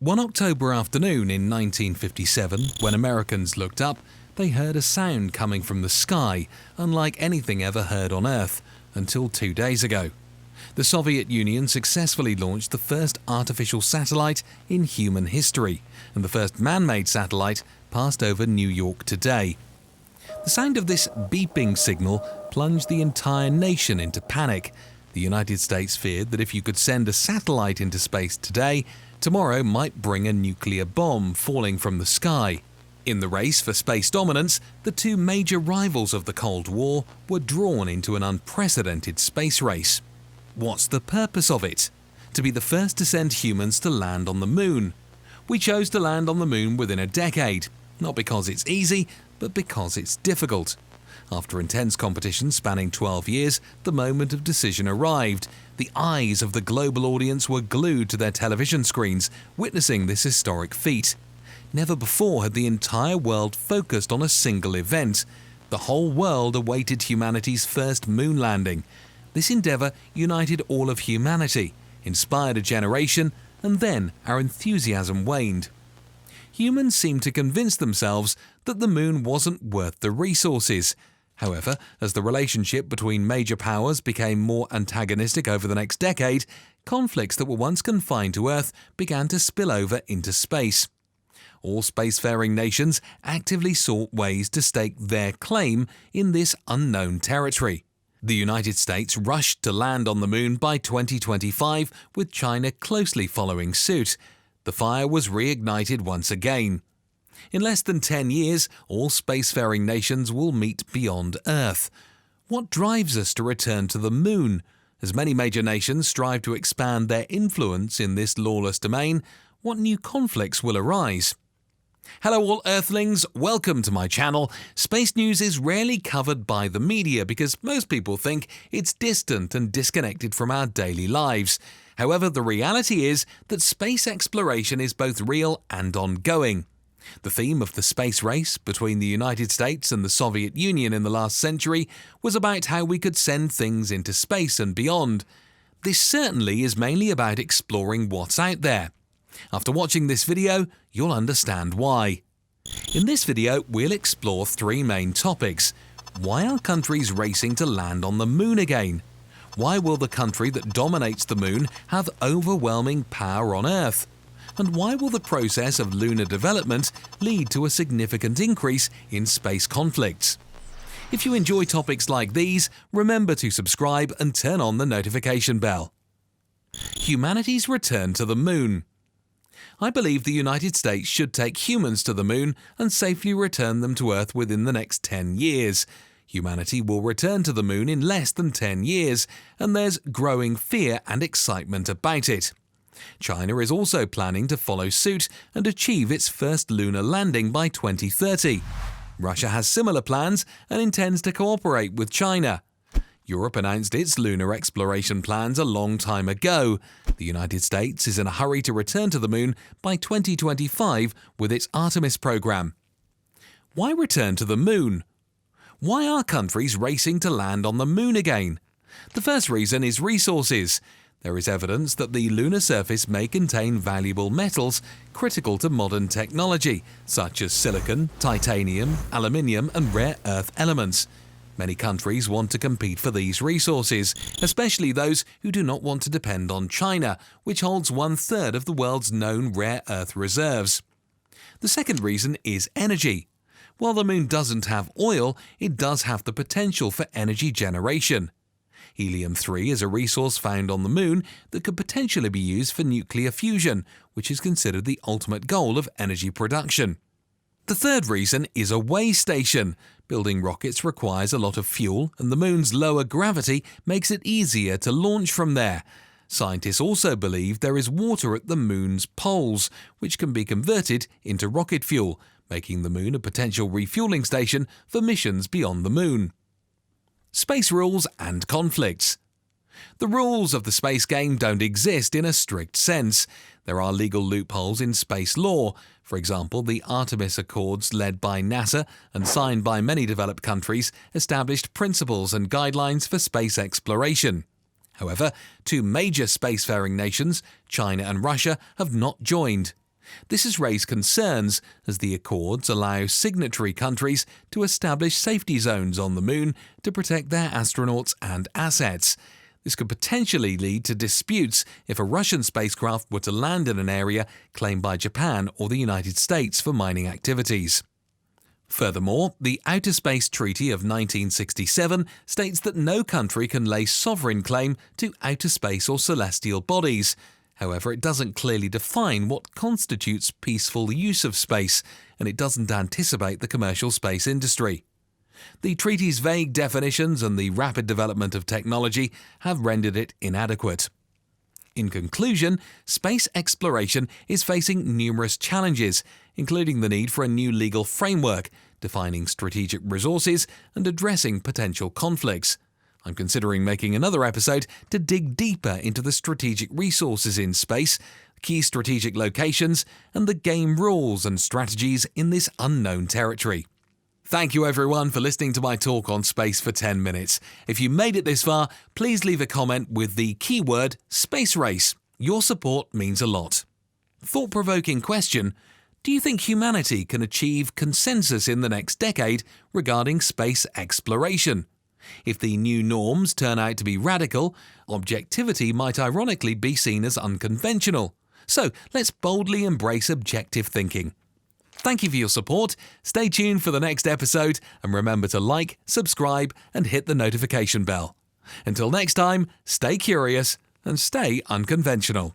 One October afternoon in 1957, when Americans looked up, they heard a sound coming from the sky, unlike anything ever heard on Earth, until 2 days ago. The Soviet Union successfully launched the first artificial satellite in human history, and the first man-made satellite passed over New York today. The sound of this beeping signal plunged the entire nation into panic. The United States feared that if you could send a satellite into space today, tomorrow might bring a nuclear bomb falling from the sky. In the race for space dominance, the two major rivals of the Cold War were drawn into an unprecedented space race. What's the purpose of it? To be the first to send humans to land on the moon. We chose to land on the moon within a decade, not because it's easy, but because it's difficult. After intense competition spanning 12 years, the moment of decision arrived. The eyes of the global audience were glued to their television screens, witnessing this historic feat. Never before had the entire world focused on a single event. The whole world awaited humanity's first moon landing. This endeavor united all of humanity, inspired a generation, and then our enthusiasm waned. Humans seemed to convince themselves that the moon wasn't worth the resources. However, as the relationship between major powers became more antagonistic over the next decade, conflicts that were once confined to Earth began to spill over into space. All spacefaring nations actively sought ways to stake their claim in this unknown territory. The United States rushed to land on the moon by 2025, with China closely following suit. The fire was reignited once again. In less than 10 years, all spacefaring nations will meet beyond Earth. What drives us to return to the moon? As many major nations strive to expand their influence in this lawless domain, what new conflicts will arise? Hello all Earthlings, welcome to my channel. Space news is rarely covered by the media because most people think it's distant and disconnected from our daily lives. However, the reality is that space exploration is both real and ongoing. The theme of the space race between the United States and the Soviet Union in the last century was about how we could send things into space and beyond. This certainly is mainly about exploring what's out there. After watching this video, you'll understand why. In this video, we'll explore three main topics. Why are countries racing to land on the moon again? Why will the country that dominates the moon have overwhelming power on Earth? And why will the process of lunar development lead to a significant increase in space conflicts? If you enjoy topics like these, remember to subscribe and turn on the notification bell. Humanity's return to the moon. I believe the United States should take humans to the moon and safely return them to Earth within the next 10 years. Humanity will return to the moon in less than 10 years, and there's growing fear and excitement about it. China is also planning to follow suit and achieve its first lunar landing by 2030. Russia has similar plans and intends to cooperate with China. Europe announced its lunar exploration plans a long time ago. The United States is in a hurry to return to the moon by 2025 with its Artemis program. Why return to the moon? Why are countries racing to land on the moon again? The first reason is resources. There is evidence that the lunar surface may contain valuable metals critical to modern technology, such as silicon, titanium, aluminium, and rare earth elements. Many countries want to compete for these resources, especially those who do not want to depend on China, which holds 1/3 of the world's known rare earth reserves. The second reason is energy. While the moon doesn't have oil, it does have the potential for energy generation. Helium-3 is a resource found on the moon that could potentially be used for nuclear fusion, which is considered the ultimate goal of energy production. The third reason is a way station. Building rockets requires a lot of fuel, and the moon's lower gravity makes it easier to launch from there. Scientists also believe there is water at the moon's poles, which can be converted into rocket fuel, making the moon a potential refueling station for missions beyond the moon. Space rules and conflicts. The rules of the space game don't exist in a strict sense. There are legal loopholes in space law. For example, the Artemis Accords led by NASA and signed by many developed countries established principles and guidelines for space exploration. However, two major spacefaring nations, China and Russia, have not joined. This has raised concerns as the accords allow signatory countries to establish safety zones on the Moon to protect their astronauts and assets. This could potentially lead to disputes if a Russian spacecraft were to land in an area claimed by Japan or the United States for mining activities. Furthermore, the Outer Space Treaty of 1967 states that no country can lay sovereign claim to outer space or celestial bodies. However, it doesn't clearly define what constitutes peaceful use of space, and it doesn't anticipate the commercial space industry. The treaty's vague definitions and the rapid development of technology have rendered it inadequate. In conclusion, space exploration is facing numerous challenges, including the need for a new legal framework, defining strategic resources, and addressing potential conflicts. I'm considering making another episode to dig deeper into the strategic resources in space, key strategic locations, and the game rules and strategies in this unknown territory. Thank you everyone for listening to my talk on space for 10 minutes. If you made it this far, please leave a comment with the keyword space race. Your support means a lot. Thought-provoking question: do you think humanity can achieve consensus in the next decade regarding space exploration? If the new norms turn out to be radical, objectivity might ironically be seen as unconventional. So let's boldly embrace objective thinking. Thank you for your support. Stay tuned for the next episode, and remember to like, subscribe, and hit the notification bell. Until next time, stay curious and stay unconventional.